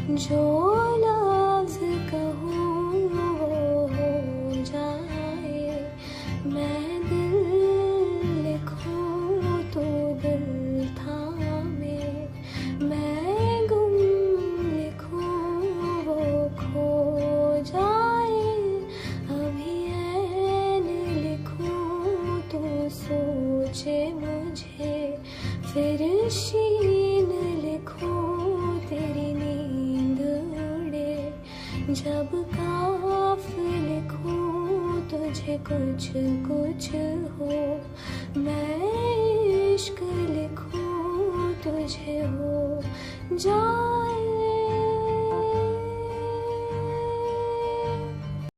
जो लफ्ज़ कहूँ वो हो जाए। मैं दिल लिखूँ तो दिल थामे, मैं गुम लिखूँ वो खो जाए। अभी ऐन लिखूँ तो सोचे मुझे, फिर शीन लिखूँ तेरी नींद उड़े। जब काफ लिखूँ तुझे कुछ कुछ हो, मैं इश्क लिखूँ तुझे हो जा।